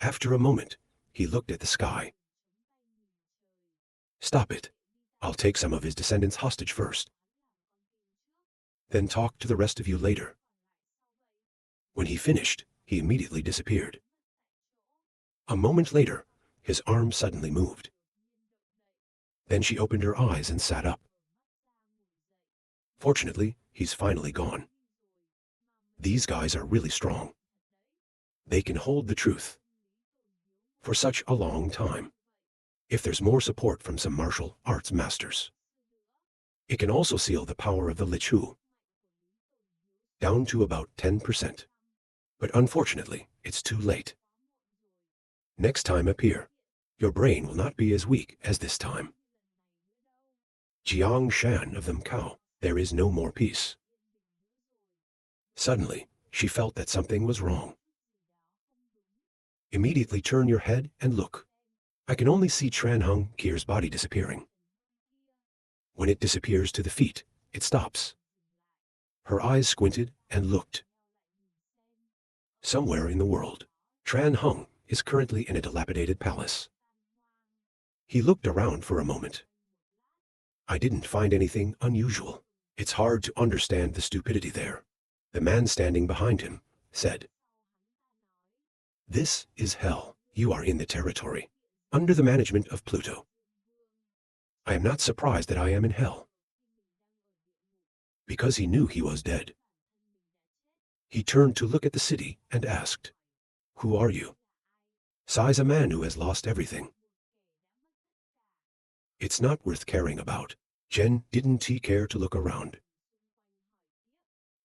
After a moment, he looked at the sky. Stop it. I'll take some of his descendants hostage first. Then talk to the rest of you later. When he finished, he immediately disappeared. A moment later, his arm suddenly moved. Then she opened her eyes and sat up. Fortunately, he's finally gone. These guys are really strong. They can hold the truth for such a long time. If there's more support from some martial arts masters, it can also seal the power of the Lich Hu down to about 10%. But unfortunately, it's too late. Next time up here, your brain will not be as weak as this time. Shi Shan of the Macau, there is no more peace. Suddenly, she felt that something was wrong. Immediately turn your head and look. I can only see Tran Hung Kier's body disappearing. When it disappears to the feet, it stops. Her eyes squinted and looked. Somewhere in the world, Tran Hung is currently in a dilapidated palace. He looked around for a moment. I didn't find anything unusual. It's hard to understand the stupidity there. The man standing behind him said, "This is hell. You are in the territory, under the management of Pluto. I am not surprised that I am in hell." Because he knew he was dead. He turned to look at the city and asked, "Who are you?" Sighs a man who has lost everything. It's not worth caring about. Jen, didn't he care to look around?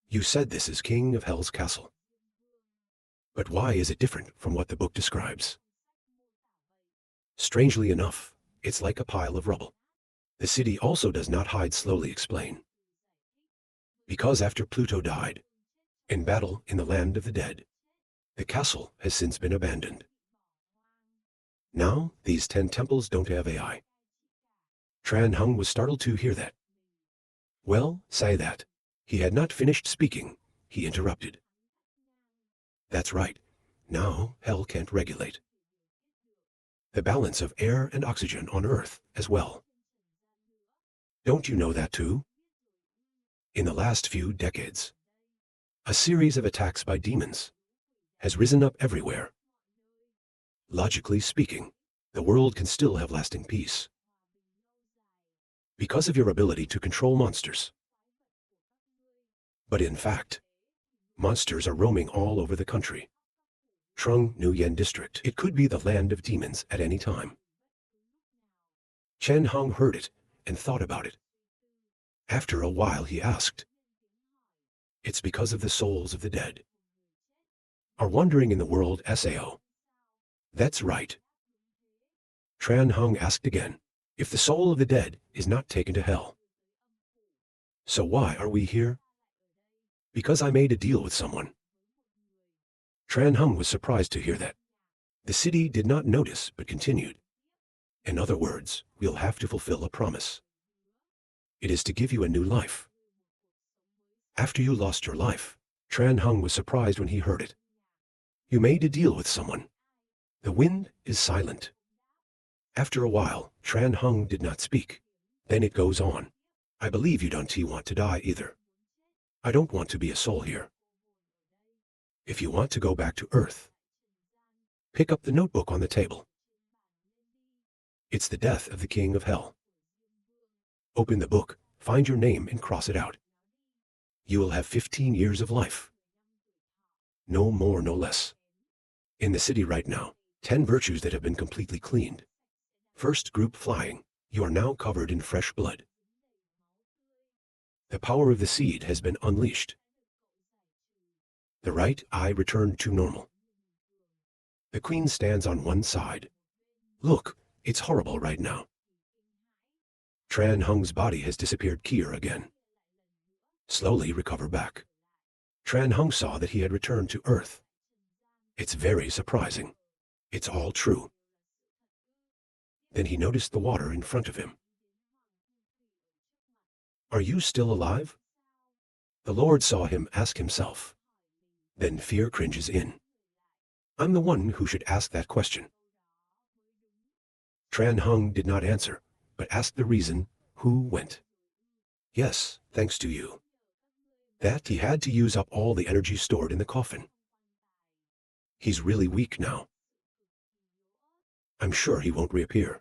You said this is King of Hell's castle. But why is it different from what the book describes? Strangely enough, it's like a pile of rubble. The city also does not hide, slowly explain. Because after Pluto died, in battle in the land of the dead, the castle has since been abandoned. Now, these 10 temples don't have AI. Tran Hung was startled to hear that. Well, say that. He had not finished speaking, he interrupted. That's right. Now, hell can't regulate the balance of air and oxygen on Earth as well. Don't you know that too? In the last few decades, a series of attacks by demons has risen up everywhere. Logically speaking, the world can still have lasting peace because of your ability to control monsters. But in fact, monsters are roaming all over the country. Trung Nguyen district, it could be the land of demons at any time. Chen Hong heard it and thought about it. After a while he asked, "It's because of the souls of the dead are wandering in the world, Sao?" That's right. Tran Hung asked again, "If the soul of the dead is not taken to hell, so why are we here?" "Because I made a deal with someone." Tran Hung was surprised to hear that. The city did not notice but continued. "In other words, we'll have to fulfill a promise. It is to give you a new life." After you lost your life, Tran Hung was surprised when he heard it. "You made a deal with someone." The wind is silent. After a while, Tran Hung did not speak. Then it goes on. "I believe you don't want to die either. I don't want to be a soul here. If you want to go back to Earth, pick up the notebook on the table. It's the death of the King of Hell. Open the book, find your name and cross it out. You will have 15 years of life. No more, no less. In the city right now, 10 virtues that have been completely cleaned. First group flying, you are now covered in fresh blood. The power of the seed has been unleashed. The right eye returned to normal. The queen stands on one side. Look, it's horrible right now. Tran Hung's body has disappeared here again. Slowly recover back. Tran Hung saw that he had returned to Earth. It's very surprising. It's all true. Then he noticed the water in front of him. Are you still alive? The Lord saw him ask himself. Then fear cringes in. I'm the one who should ask that question. Tran Hung did not answer, but asked the reason, who went. Yes, thanks to you. That he had to use up all the energy stored in the coffin. He's really weak now. I'm sure he won't reappear.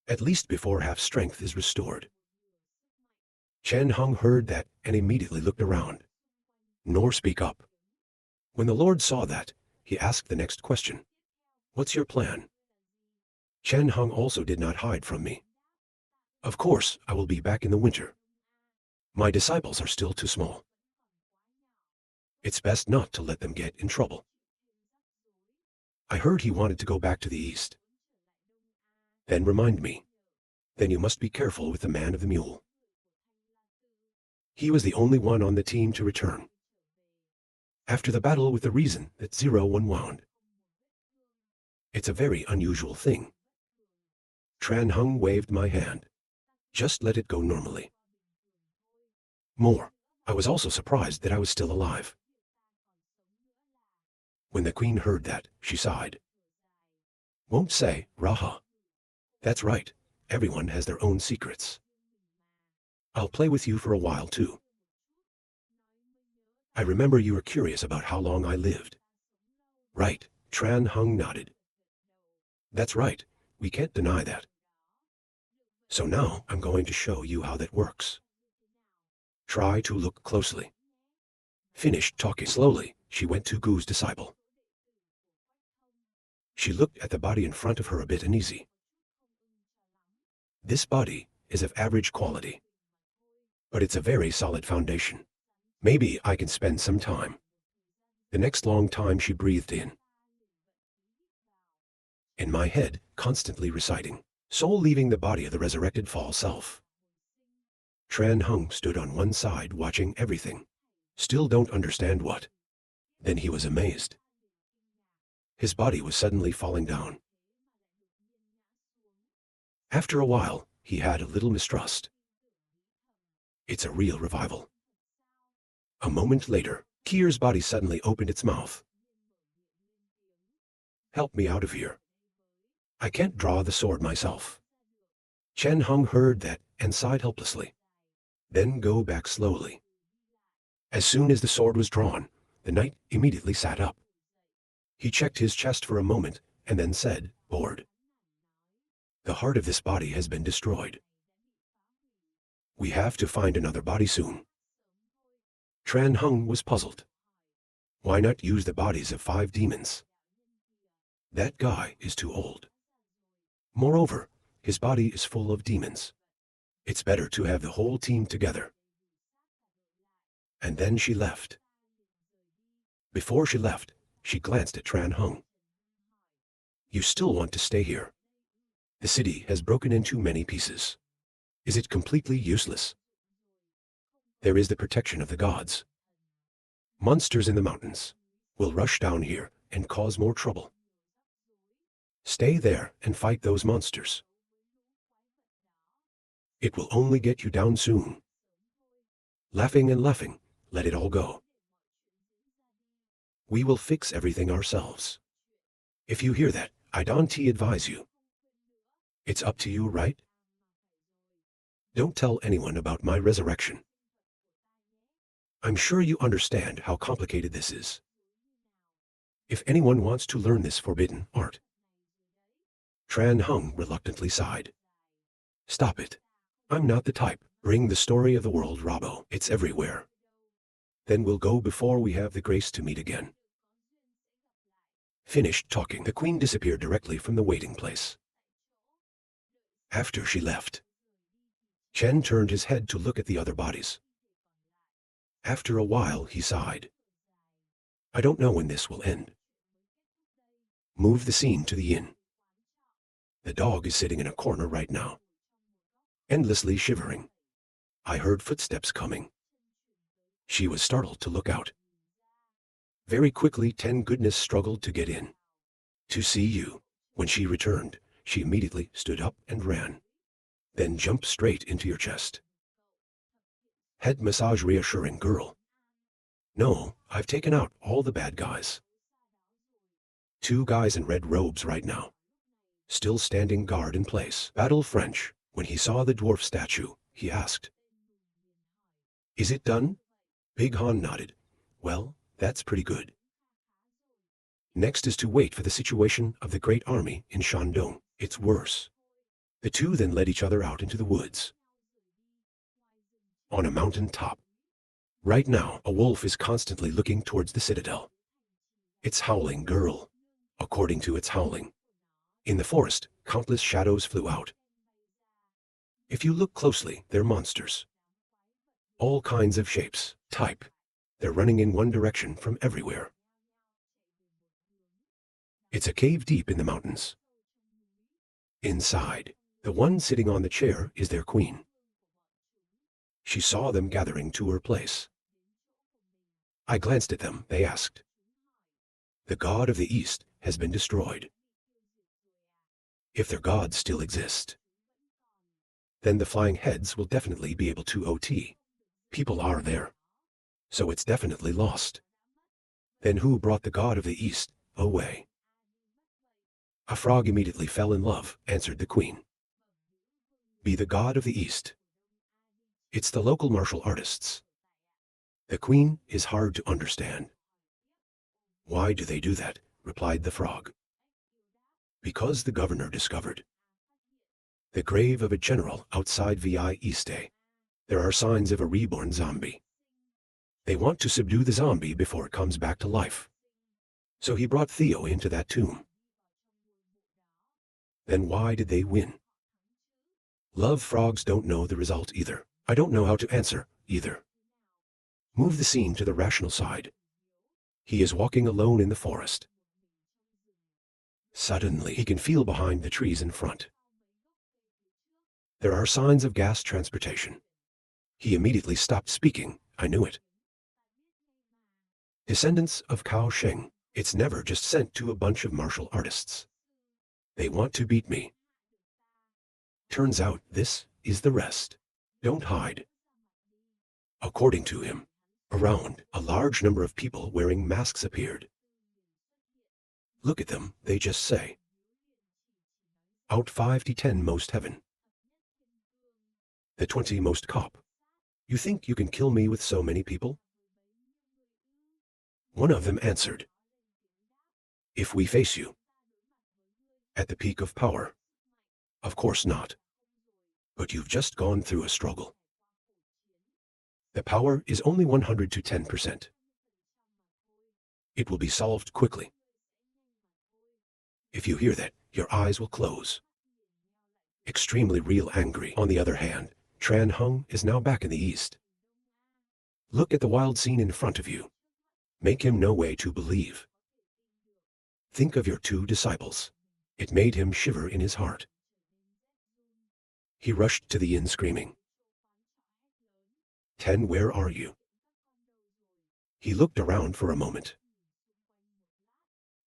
At least before half strength is restored. Chen Hung heard that and immediately looked around. Nor speak up. When the Lord saw that, he asked the next question. What's your plan? Chen Hung also did not hide from me. Of course, I will be back in the winter. My disciples are still too small. It's best not to let them get in trouble. I heard he wanted to go back to the east. Then remind me. Then you must be careful with the man of the mule. He was the only one on the team to return. After the battle with the reason that Zero unwound. It's a very unusual thing. Tran Hung waved my hand. Just let it go normally. More, I was also surprised that I was still alive. When the queen heard that, she sighed. Won't say, Raha. That's right, everyone has their own secrets. I'll play with you for a while too. I remember you were curious about how long I lived. Right, Tran Hung nodded. That's right, we can't deny that. So now I'm going to show you how that works. Try to look closely. Finished talking slowly, she went to Gu's disciple. She looked at the body in front of her a bit uneasy. This body is of average quality. But it's a very solid foundation. Maybe I can spend some time. The next long time she breathed in my head, constantly reciting, soul leaving the body of the resurrected false self. Tran Hung stood on one side watching everything. Still don't understand what. Then he was amazed. His body was suddenly falling down. After a while, he had a little mistrust. It's a real revival. A moment later, Kier's body suddenly opened its mouth. Help me out of here. I can't draw the sword myself. Chen Hung heard that and sighed helplessly. Then go back slowly. As soon as the sword was drawn, the knight immediately sat up. He checked his chest for a moment and then said, bored. The heart of this body has been destroyed. We have to find another body soon. Tran Hung was puzzled. Why not use the bodies of 5 demons? That guy is too old. Moreover, his body is full of demons. It's better to have the whole team together. And then she left. Before she left, she glanced at Tran Hung. You still want to stay here? The city has broken into many pieces. Is it completely useless? There is the protection of the gods. Monsters in the mountains will rush down here and cause more trouble. Stay there and fight those monsters. It will only get you down soon. Laughing and laughing, let it all go. We will fix everything ourselves. If you hear that, I don't advise you. It's up to you, right? Don't tell anyone about my resurrection. I'm sure you understand how complicated this is. If anyone wants to learn this forbidden art. Tran Hung reluctantly sighed. Stop it. I'm not the type. Bring the story of the world, Robbo. It's everywhere. Then we'll go before we have the grace to meet again. Finished talking, the queen disappeared directly from the waiting place. After she left, Chen turned his head to look at the other bodies. After a while, he sighed. I don't know when this will end. Move the scene to the inn. The dog is sitting in a corner right now, endlessly shivering. I heard footsteps coming. She was startled to look out. Very quickly, Ten Goodness struggled to get in. To see you. When she returned, she immediately stood up and ran. Then jumped straight into your chest. Head massage reassuring girl. No, I've taken out all the bad guys. Two guys in red robes right now, still standing guard in place. Battle French. When he saw the dwarf statue, he asked, "Is it done?" Big Han nodded. "Well, that's pretty good. Next is to wait for the situation of the great army in Shandong. It's worse." The two then led each other out into the woods. On a mountain top. Right now, a wolf is constantly looking towards the citadel. It's howling girl. According to its howling. In the forest, countless shadows flew out. If you look closely, they're monsters. All kinds of shapes, type. They're running in one direction from everywhere. It's a cave deep in the mountains. Inside, the one sitting on the chair is their queen. She saw them gathering to her place. I glanced at them, they asked. The god of the East has been destroyed. If their gods still exist, then the flying heads will definitely be able to OT. People are there. So it's definitely lost. Then who brought the god of the East away? A frog immediately fell in love, answered the queen. Be the god of the East. It's the local martial artists. The queen is hard to understand. Why do they do that? Replied the frog. Because the governor discovered the grave of a general outside Vi East. There are signs of a reborn zombie. They want to subdue the zombie before it comes back to life. So he brought Theo into that tomb. Then why did they win? Love frogs don't know the result either. I don't know how to answer either. Move the scene to the rational side. He is walking alone in the forest. Suddenly, he can feel behind the trees in front. There are signs of gas transportation. He immediately stopped speaking. I knew it. Descendants of Cao Sheng. It's never just sent to a bunch of martial artists. They want to beat me. Turns out this is the rest. Don't hide. According to him, around, a large number of people wearing masks appeared. Look at them, they just say. Out 5 to 10 most heaven. The 20 most cop. You think you can kill me with so many people? One of them answered. If we face you. At the peak of power. Of course not. But you've just gone through a struggle. The power is only 100 to 10%. It will be solved quickly. If you hear that, your eyes will close. Extremely real angry. On the other hand, Tran Hung is now back in the east. Look at the wild scene in front of you. Make him no way to believe. Think of your two disciples. It made him shiver in his heart. He rushed to the inn screaming. 10, where are you? He looked around for a moment.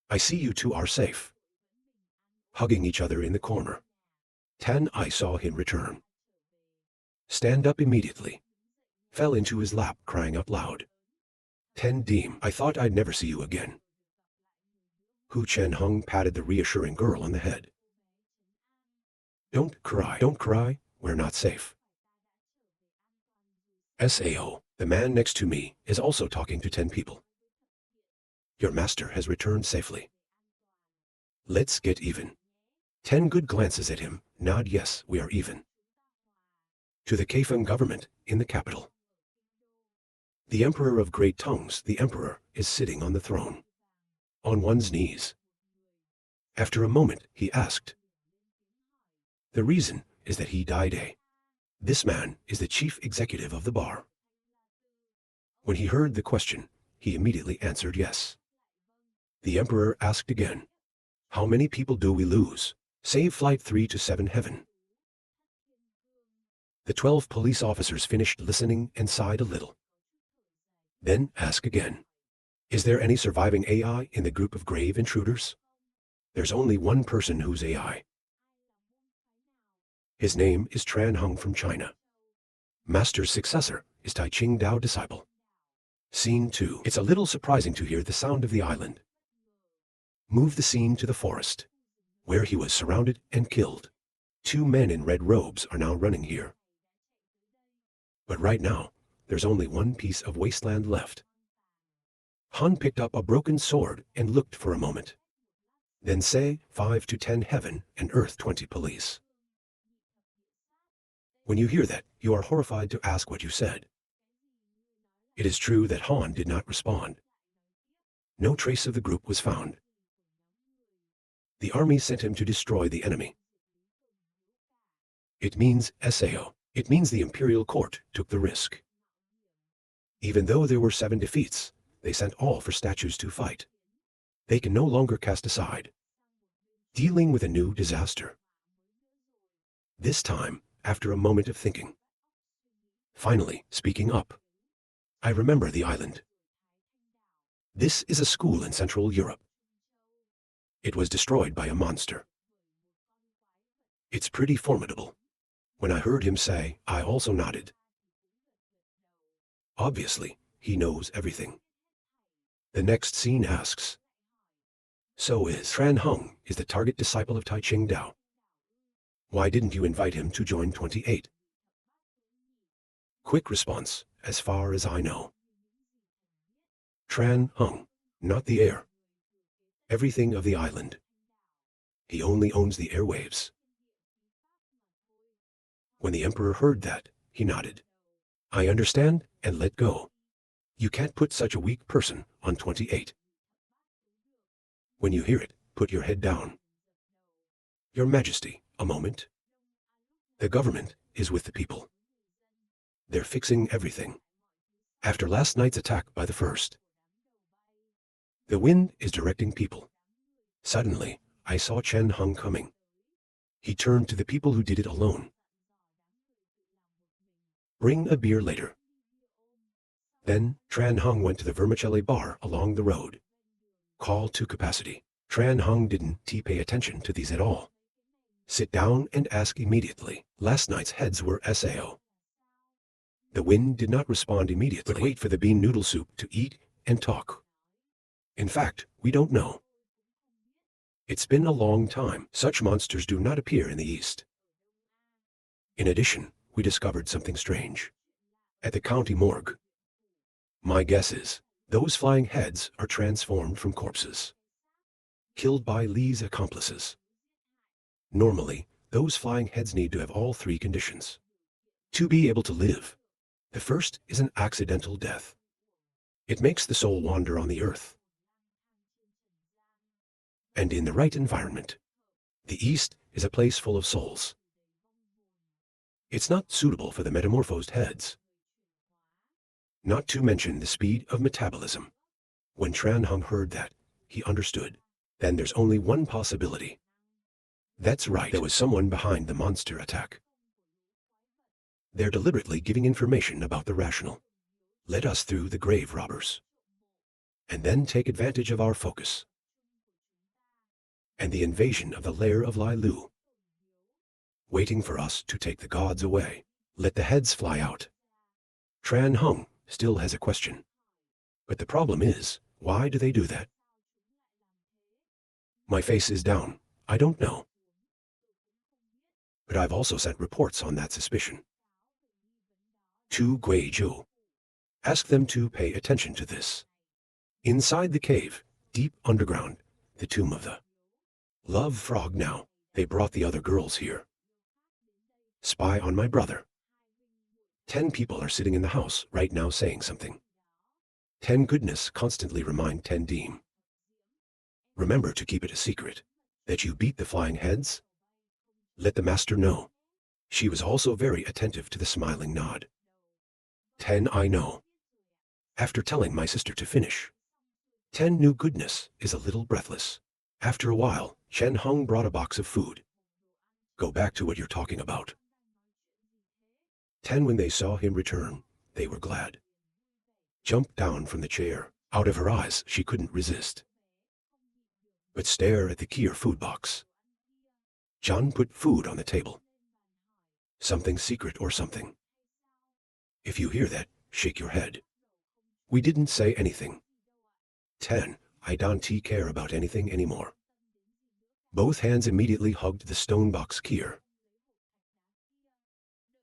I see you two are safe. Hugging each other in the corner. 10, I saw him return. Stand up immediately. Fell into his lap, crying out loud. 10 Deem, I thought I'd never see you again. Hu Chen Hung patted the reassuring girl on the head. Don't cry, we're not safe. Sao, the man next to me, is also talking to 10 people. Your master has returned safely. Let's get even. 10 good glances at him, nod yes, we are even. To the Kaifeng government, in the capital. The Emperor of Great Tongues, the Emperor, is sitting on the throne. On one's knees. After a moment, he asked. The reason is that he died. This man is the chief executive of the bar. When he heard the question, he immediately answered yes. The Emperor asked again. How many people do we lose? Save flight 3 to 7 heaven. The 12 police officers finished listening and sighed a little. Then ask again. Is there any surviving AI in the group of grave intruders? There's only one person who's AI. His name is Tran Hung from China. Master's successor is Tai Ching Dao disciple. Scene 2. It's a little surprising to hear the sound of the island. Move the scene to the forest, where he was surrounded and killed. 2 men in red robes are now running here. But right now, there's only one piece of wasteland left. Han picked up a broken sword and looked for a moment. Then say 5 to 10 heaven and earth 20 police. When you hear that, you are horrified to ask what you said. It is true that Han did not respond. No trace of the group was found. The army sent him to destroy the enemy. It means SAO. It means the imperial court took the risk. Even though there were 7 defeats, they sent all for statues to fight. They can no longer cast aside. Dealing with a new disaster. This time, after a moment of thinking. Finally, speaking up. I remember the island. This is a school in Central Europe. It was destroyed by a monster. It's pretty formidable. When I heard him say, I also nodded. Obviously, he knows everything. The next scene asks, so is Tran Hung is the target disciple of Tai Ching Dao. Why didn't you invite him to join 28? Quick response, as far as I know. Tran Hung, not the air. Everything of the island. He only owns the airwaves. When the emperor heard that, he nodded. I understand, and let go. You can't put such a weak person on 28. When you hear it, put your head down. Your Majesty, a moment. The government is with the people. They're fixing everything. After last night's attack by the first. The wind is directing people. Suddenly, I saw Chen Hung coming. He turned to the people who did it alone. Bring a beer later. Then, Tran Hung went to the vermicelli bar along the road. Call to capacity. Tran Hung didn't pay attention to these at all. Sit down and ask immediately. Last night's heads were SAO. The wind did not respond immediately, but wait for the bean noodle soup to eat and talk. In fact, we don't know. It's been a long time. Such monsters do not appear in the East. In addition, we discovered something strange. At the county morgue. My guess is, those flying heads are transformed from corpses. Killed by Li's accomplices. Normally, those flying heads need to have all 3 conditions. To be able to live. The first is an accidental death. It makes the soul wander on the earth. And in the right environment. The East is a place full of souls. It's not suitable for the metamorphosed heads. Not to mention the speed of metabolism. When Tran Hung heard that, he understood. Then there's only one possibility. That's right, there was someone behind the monster attack. They're deliberately giving information about the rational. Let us through the grave robbers. And then take advantage of our focus. And the invasion of the lair of Lai Lu. Waiting for us to take the gods away. Let the heads fly out. Tran Hung still has a question. But the problem is, why do they do that? My face is down. I don't know. But I've also sent reports on that suspicion. To Guizhou. Ask them to pay attention to this. Inside the cave, deep underground, the tomb of the Love Frog now. They brought the other girls here. Spy on my brother. 10 people are sitting in the house right now saying something. 10 goodness constantly remind 10 Deem. Remember to keep it a secret. That you beat the flying heads? Let the master know. She was also very attentive to the smiling nod. 10 I know. After telling my sister to finish. 10 new goodness is a little breathless. After a while, Chen Hung brought a box of food. Go back to what you're talking about. 10 when they saw him return, they were glad. Jumped down from the chair. Out of her eyes, she couldn't resist. But stare at the Kier food box. John put food on the table. Something secret or something. If you hear that, shake your head. We didn't say anything. 10, I don't care about anything anymore. Both hands immediately hugged the stone box key.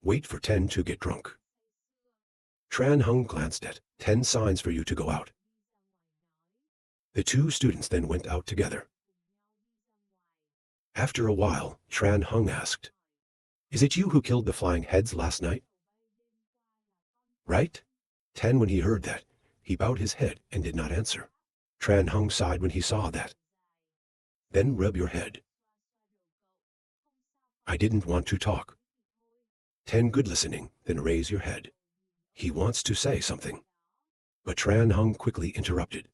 Wait for 10 to get drunk. Tran Hung glanced at 10 signs for you to go out. The two students then went out together. After a while, Tran Hung asked, "Is it you who killed the flying heads last night?" "Right?" 10, when he heard that, he bowed his head and did not answer. Tran Hung sighed when he saw that. "Then rub your head." "I didn't want to talk." 10, good listening, then raise your head. He wants to say something. But Tran Hung quickly interrupted.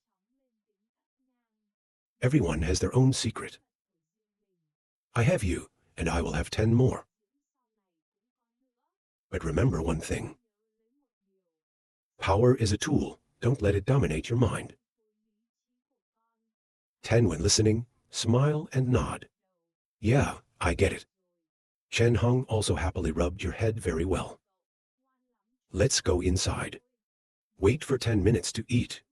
Everyone has their own secret. I have you, and I will have 10 more. But remember one thing. Power is a tool, don't let it dominate your mind. 10, when listening, smile and nod. Yeah, I get it. Chen Hung also happily rubbed your head very well. Let's go inside. Wait for 10 minutes to eat.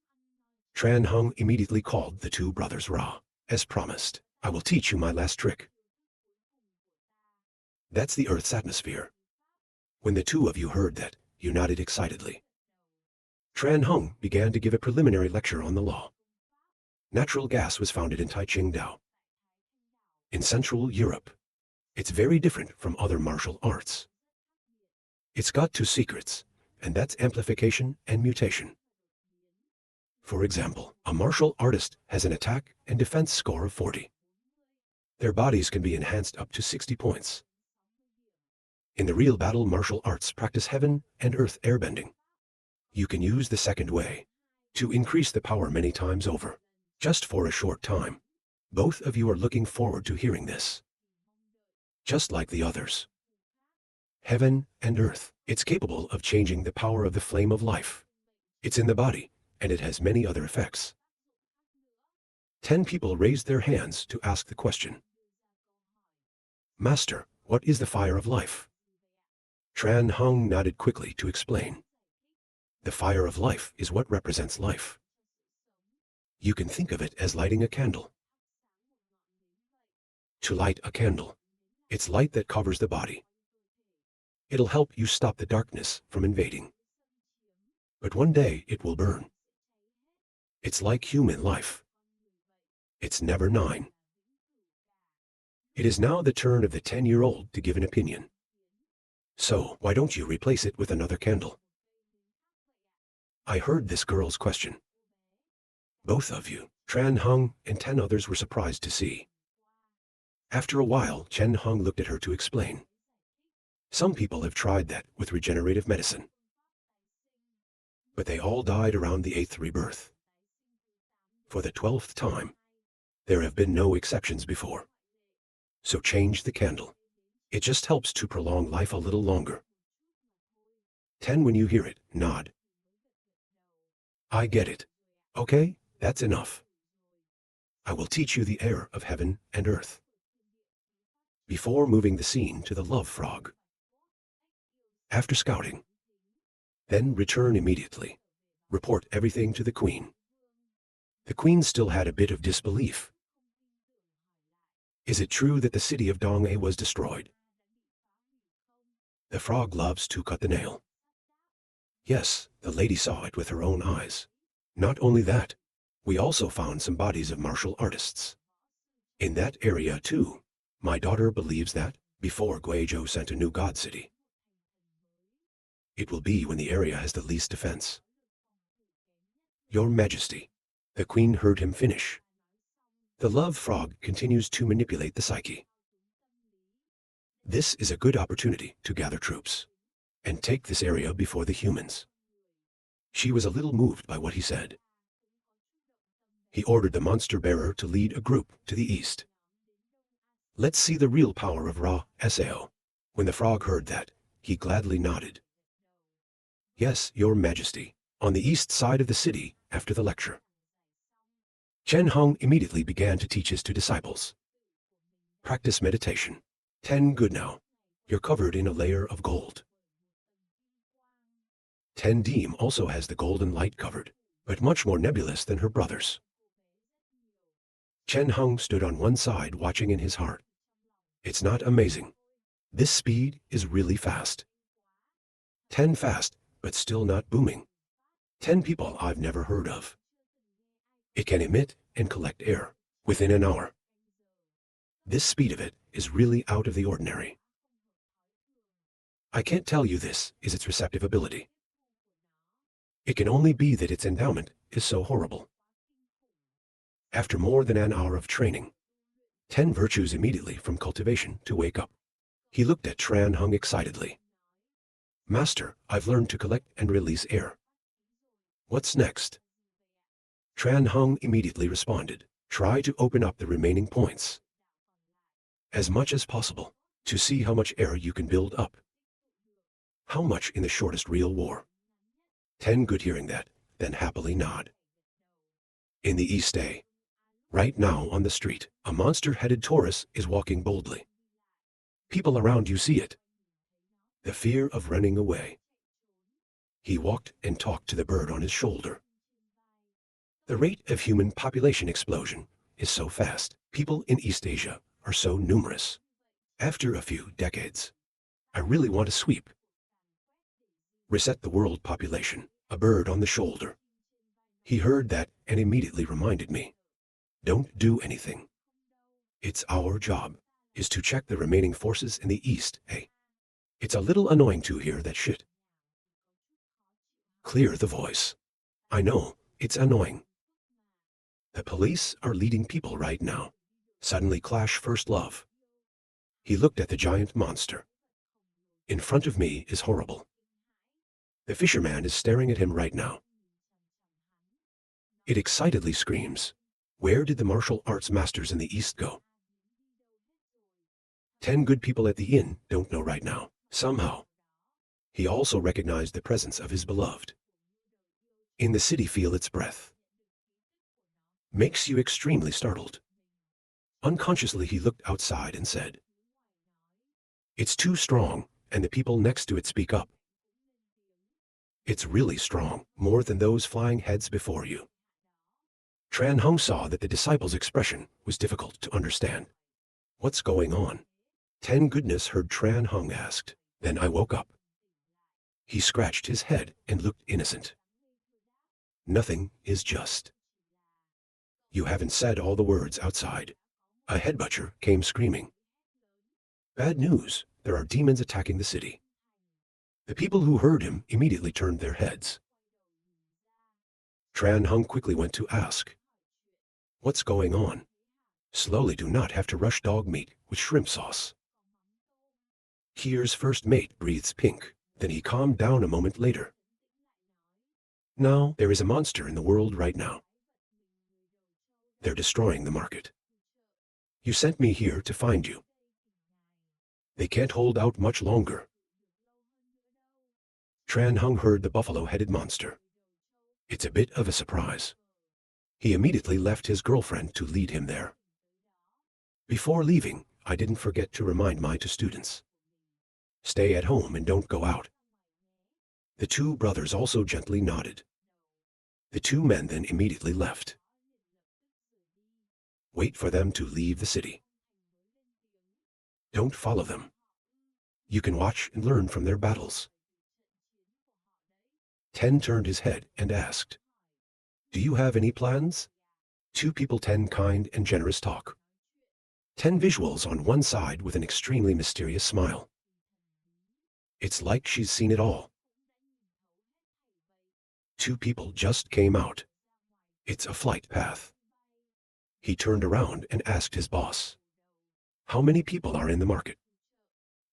Tran Hung immediately called the two brothers Ra. As promised, I will teach you my last trick. That's the Earth's atmosphere. When the two of you heard that, you nodded excitedly. Tran Hung began to give a preliminary lecture on the law. Natural gas was founded in Taiqingdao. In Central Europe, it's very different from other martial arts. It's got two secrets, and that's amplification and mutation. For example, a martial artist has an attack and defense score of 40. Their bodies can be enhanced up to 60 points. In the real battle, martial arts practice heaven and earth airbending. You can use the second way to increase the power many times over, just for a short time. Both of you are looking forward to hearing this. Just like the others. Heaven and earth, it's capable of changing the power of the flame of life. It's in the body, and it has many other effects. 10 people raised their hands to ask the question. Master, what is the fire of life? Tran Hung nodded quickly to explain. The fire of life is what represents life. You can think of it as lighting a candle. To light a candle, it's light that covers the body. It'll help you stop the darkness from invading. But one day it will burn. It's like human life. It's never 9. It is now the turn of the 10-year-old to give an opinion. So, why don't you replace it with another candle? I heard this girl's question. Both of you, Tran Hung and 10 others, were surprised to see. After a while, Chen Hung looked at her to explain. Some people have tried that with regenerative medicine. But they all died around the 8th rebirth. For the 12th time, there have been no exceptions before. So change the candle. It just helps to prolong life a little longer. 10, when you hear it, nod. I get it. Okay, that's enough. I will teach you the air of heaven and earth. Before moving the scene to the love frog. After scouting. Then return immediately. Report everything to the queen. The queen still had a bit of disbelief. Is it true that the city of Donghae was destroyed? The frog loves to cut the nail. Yes, the lady saw it with her own eyes. Not only that, we also found some bodies of martial artists. In that area too, my daughter believes that, before Guizhou sent a new god city. It will be when the area has the least defense. Your Majesty, the queen heard him finish. The love frog continues to manipulate the psyche. This is a good opportunity to gather troops and take this area before the humans. She was a little moved by what he said. He ordered the monster bearer to lead a group to the east. Let's see the real power of Ra Sao. When the frog heard that, he gladly nodded. Yes, Your Majesty, on the east side of the city after the lecture. Chen Hung immediately began to teach his two disciples. Practice meditation. 10, good now. You're covered in a layer of gold. 10 Deem also has the golden light covered, but much more nebulous than her brothers. Chen Hung stood on one side watching in his heart. It's not amazing. This speed is really fast. 10 fast, but still not booming. 10 people I've never heard of. It can emit and collect air within an hour. This speed of it is really out of the ordinary. I can't tell you this is its receptive ability. It can only be that its endowment is so horrible. After more than an hour of training, 10 virtues immediately from cultivation to wake up. He looked at Tran Hung excitedly. Master, I've learned to collect and release air. What's next? Tran Hung immediately responded. Try to open up the remaining points. As much as possible, to see how much air you can build up. How much in the shortest real war? 10 good hearing that, then happily nod. In the East A. Right now on the street, a monster-headed Taurus is walking boldly. People around you see it. The fear of running away. He walked and talked to the bird on his shoulder. The rate of human population explosion is so fast. People in East Asia are so numerous. After a few decades, I really want to sweep. Reset the world population, a bird on the shoulder. He heard that and immediately reminded me. Don't do anything. It's our job, is to check the remaining forces in the East, eh? It's a little annoying to hear that shit. Clear the voice. I know, it's annoying. The police are leading people right now. Suddenly clash first love. He looked at the giant monster. In front of me is horrible. The fisherman is staring at him right now. It excitedly screams. Where did the martial arts masters in the East go? 10 good people at the inn don't know right now. Somehow. He also recognized the presence of his beloved. In the city feel its breath. Makes you extremely startled. Unconsciously he looked outside and said, it's too strong, and the people next to it speak up. It's really strong, more than those flying heads before you. Tran Hung saw that the disciple's expression was difficult to understand. What's going on? 10 goodness heard Tran Hung asked. Then I woke up. He scratched his head and looked innocent. Nothing is just. You haven't said all the words outside. A head butcher came screaming. Bad news, there are demons attacking the city. The people who heard him immediately turned their heads. Tran Hung quickly went to ask. What's going on? Slowly, do not have to rush dog meat with shrimp sauce. Kier's first mate breathes pink, then he calmed down a moment later. Now, there is a monster in the world right now. They're destroying the market. You sent me here to find you. They can't hold out much longer. Tran Hung heard the buffalo-headed monster. It's a bit of a surprise. He immediately left his girlfriend to lead him there. Before leaving, I didn't forget to remind my two students. Stay at home and don't go out. The two brothers also gently nodded. The two men then immediately left. Wait for them to leave the city. Don't follow them. You can watch and learn from their battles. Ten turned his head and asked, do you have any plans? Two people, 10 kind and generous talk. 10 visuals on one side with an extremely mysterious smile. It's like she's seen it all. 2 people just came out. It's a flight path. He turned around and asked his boss, how many people are in the market?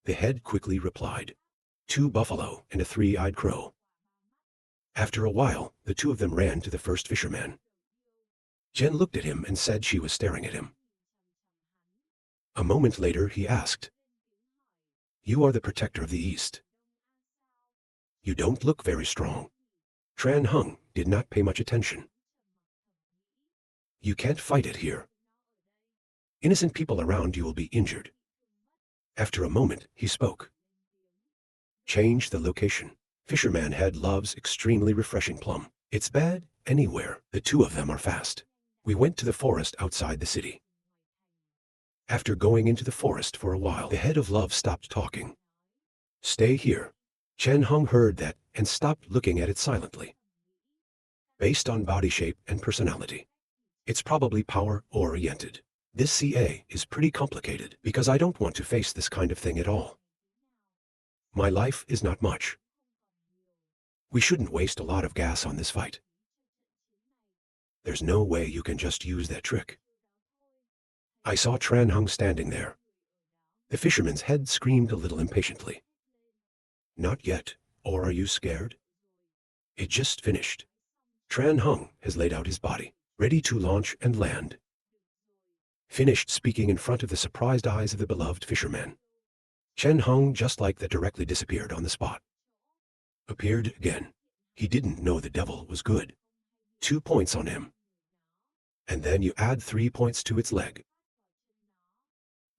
The head quickly replied, 2 buffalo and a 3-eyed crow. After a while, the 2 of them ran to the first fisherman. Jen looked at him and said she was staring at him. A moment later he asked, you are the protector of the East. You don't look very strong. Tran Hung did not pay much attention. You can't fight it here. Innocent people around you will be injured. After a moment he spoke. Change the location. Fisherman head loves extremely refreshing plum. It's bad anywhere. The 2 of them are fast. We went to the forest outside the city. After going into the forest for a while, the head of love stopped talking. Stay here. Chen Hong heard that and stopped looking at it silently. Based on body shape and personality, it's probably power-oriented. This CA is pretty complicated because I don't want to face this kind of thing at all. My life is not much. We shouldn't waste a lot of gas on this fight. There's no way you can just use that trick. I saw Tran Hung standing there. The fisherman's head screamed a little impatiently. Not yet, or are you scared? It just finished. Tran Hung has laid out his body, ready to launch and land. Finished speaking in front of the surprised eyes of the beloved fisherman. Chen Hung, just like that, directly disappeared on the spot. Appeared again. He didn't know the devil was good. 2 points on him. And then you add 3 points to its leg.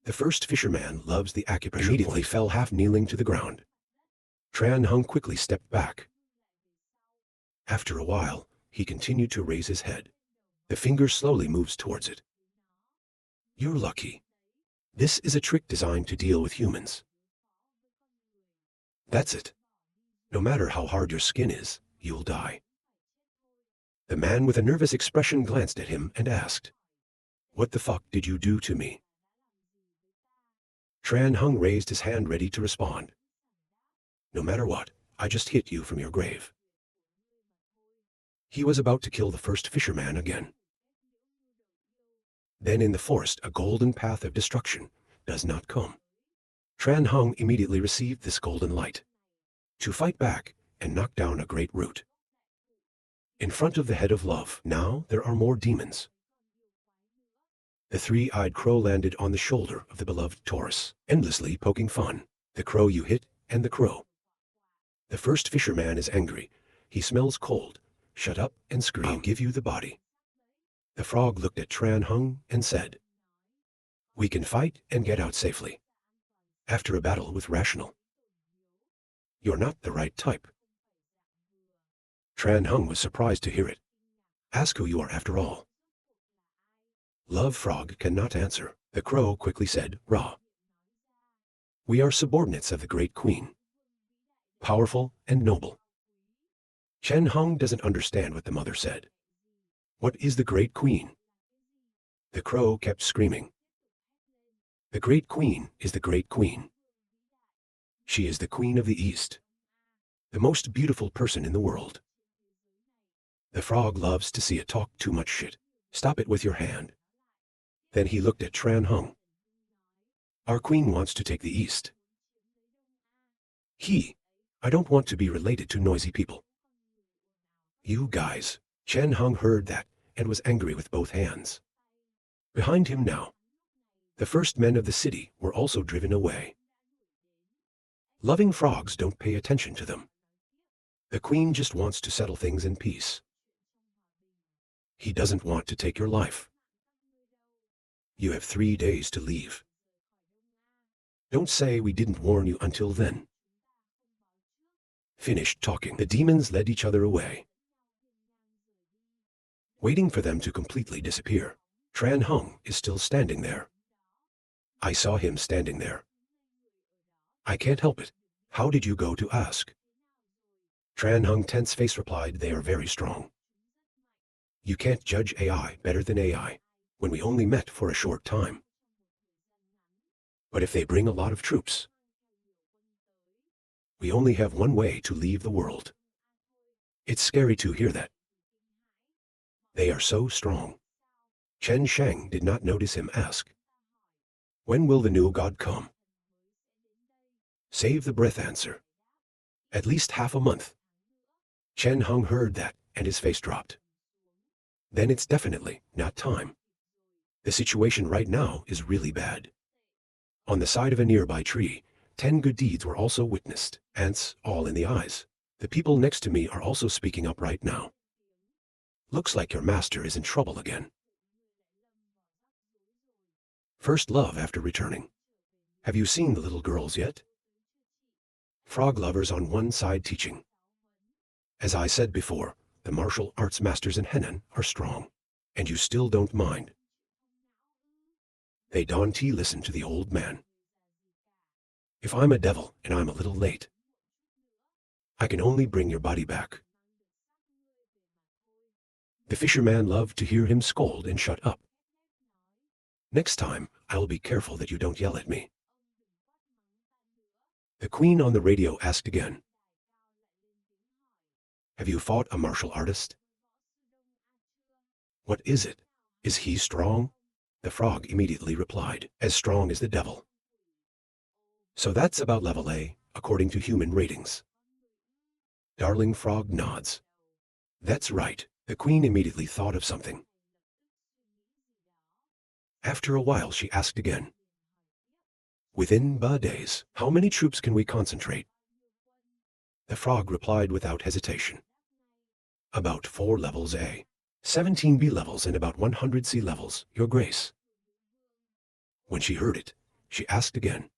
The first fisherman loves the acupressure. Immediately fell half kneeling to the ground. Tran Hung quickly stepped back. After a while, he continued to raise his head. The finger slowly moves towards it. You're lucky. This is a trick designed to deal with humans. That's it. No matter how hard your skin is, you'll die. The man with a nervous expression glanced at him and asked, "What the fuck did you do to me?" Tran Hung raised his hand ready to respond. "No matter what, I just hit you from your grave." He was about to kill the first fisherman again. Then in the forest a golden path of destruction does not come. Tran Hung immediately received this golden light to fight back and knock down a great root. In front of the head of love, now there are more demons. The three-eyed crow landed on the shoulder of the beloved Taurus, endlessly poking fun. The crow you hit, and the crow. The first fisherman is angry. He smells cold. Shut up and scream. I'll give you the body. The frog looked at Tran Hung and said, "We can fight and get out safely. After a battle with Rational. You're not the right type." Tran Hung was surprised to hear it. "Ask who you are after all." Love Frog cannot answer. The crow quickly said, "Ra. We are subordinates of the Great Queen. Powerful and noble." Chen Hung doesn't understand what the mother said. What is the Great Queen? The crow kept screaming. The Great Queen is the Great Queen. She is the Queen of the East. The most beautiful person in the world. The frog loves to see it talk too much shit. Stop it with your hand. Then he looked at Tran Hung. Our queen wants to take the East. I don't want to be related to noisy people. You guys. Chen Hung heard that and was angry with both hands. Behind him now, the first men of the city were also driven away. Loving frogs don't pay attention to them. The queen just wants to settle things in peace. He doesn't want to take your life. You have 3 days to leave. Don't say we didn't warn you until then. Finished talking, the demons led each other away. Waiting for them to completely disappear, Tran Hung is still standing there. I saw him standing there. I can't help it. How did you go to ask? Tran Hung tense face replied, they are very strong. You can't judge AI better than AI, when we only met for a short time. But if they bring a lot of troops, we only have one way to leave the world. It's scary to hear that. They are so strong. Chen Sheng did not notice him ask. When will the new god come? Save the breath answer. At least half a month. Chen Hung heard that, and his face dropped. Then it's definitely not time. The situation right now is really bad. On the side of a nearby tree, 10 good deeds were also witnessed, ants all in the eyes. The people next to me are also speaking up right now. Looks like your master is in trouble again. First love after returning. Have you seen the little girls yet? Frog lovers on one side teaching. As I said before, the martial arts masters in Henan are strong. And you still don't mind. They don't listen to the old man. If I'm a devil and I'm a little late, I can only bring your body back. The fisherman loved to hear him scold and shut up. Next time, I'll be careful that you don't yell at me. The queen on the radio asked again. Have you fought a martial artist? What is it? Is he strong? The frog immediately replied, as strong as the devil. So that's about level A, according to human ratings. Darling Frog nods. That's right, the queen immediately thought of something. After a while she asked again. Within days, how many troops can we concentrate? The frog replied without hesitation. About 4 levels A, 17 B levels and about 100 C levels, Your Grace. When she heard it, she asked again.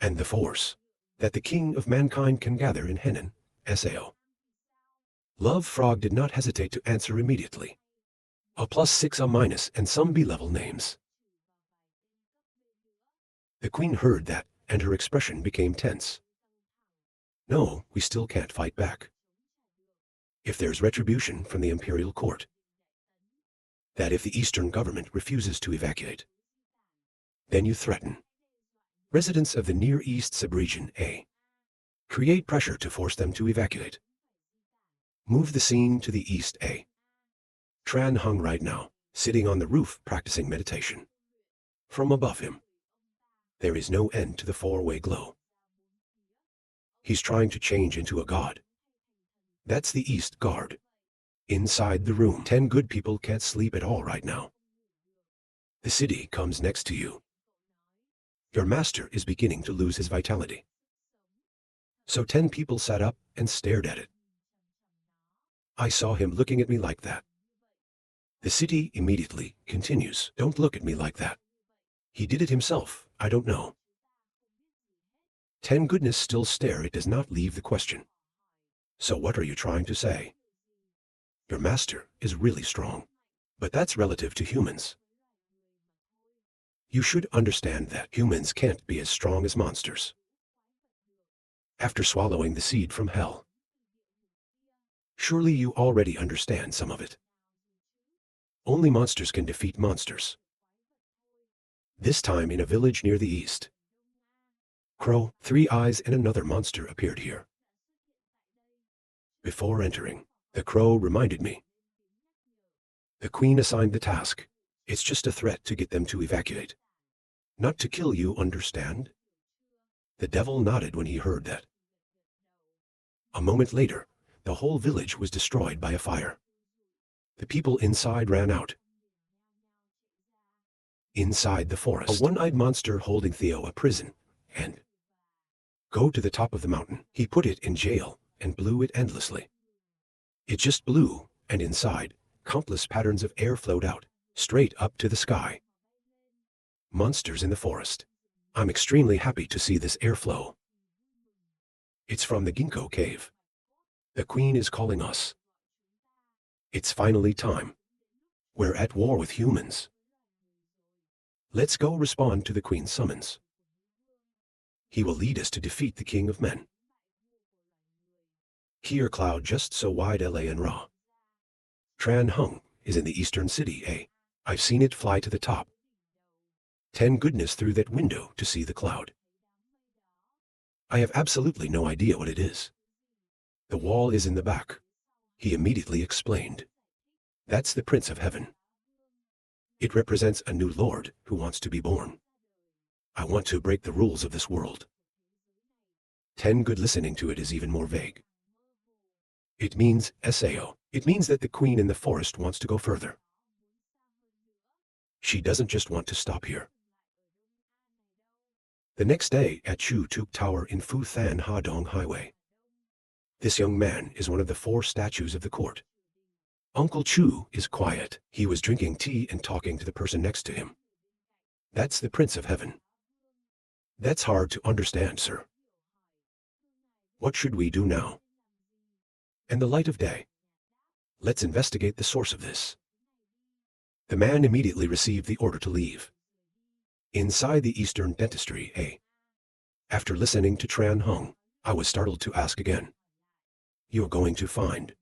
And the force that the king of mankind can gather in Henan, Sao. Love Frog did not hesitate to answer immediately. A +6, a minus, and some B-level names. The queen heard that, and her expression became tense. No, we still can't fight back. If there's retribution from the imperial court, that if the Eastern government refuses to evacuate, then you threaten residents of the Near East sub-region A. Create pressure to force them to evacuate. Move the scene to the East A. Tran hung right now, sitting on the roof practicing meditation. From above him, there is no end to the 4-way glow. He's trying to change into a god. That's the East Guard. Inside the room, 10 good people can't sleep at all right now. The city comes next to you. Your master is beginning to lose his vitality. So 10 people sat up and stared at it. I saw him looking at me like that. The city immediately continues. Don't look at me like that. He did it himself, I don't know. 10 goodness still stare. It does not leave the question. So what are you trying to say? Your master is really strong. But that's relative to humans. You should understand that humans can't be as strong as monsters. After swallowing the seed from hell, surely you already understand some of it. Only monsters can defeat monsters. This time in a village near the east. Crow, 3 eyes and another monster appeared here. Before entering, the crow reminded me. The queen assigned the task. It's just a threat to get them to evacuate. Not to kill you, understand? The devil nodded when he heard that. A moment later, the whole village was destroyed by a fire. The people inside ran out. Inside the forest, a one-eyed monster holding Theo a prison, and go to the top of the mountain. He put it in jail and blew it endlessly. It just blew, and inside, countless patterns of air flowed out, straight up to the sky. Monsters in the forest. I'm extremely happy to see this airflow. It's from the Ginkgo cave. The queen is calling us. It's finally time. We're at war with humans. Let's go respond to the queen's summons. He will lead us to defeat the king of men. Here cloud just so wide LA and Ra. Tran Hung is in the eastern city, eh? I've seen it fly to the top. 10 goodness through that window to see the cloud. I have absolutely no idea what it is. The wall is in the back. He immediately explained. That's the Prince of Heaven. It represents a new lord who wants to be born. I want to break the rules of this world. 10 good listening to it is even more vague. It means Sao. It means that the queen in the forest wants to go further. She doesn't just want to stop here. The next day at Chu Tuk Tower in Fu Than Ha Dong Highway. This young man is one of the 4 statues of the court. Uncle Chu is quiet. He was drinking tea and talking to the person next to him. That's the Prince of Heaven. That's hard to understand, sir. What should we do now? In the light of day, let's investigate the source of this. The man immediately received the order to leave. Inside the Eastern Dentistry, after listening to Tran Hung, I was startled to ask again. You're going to find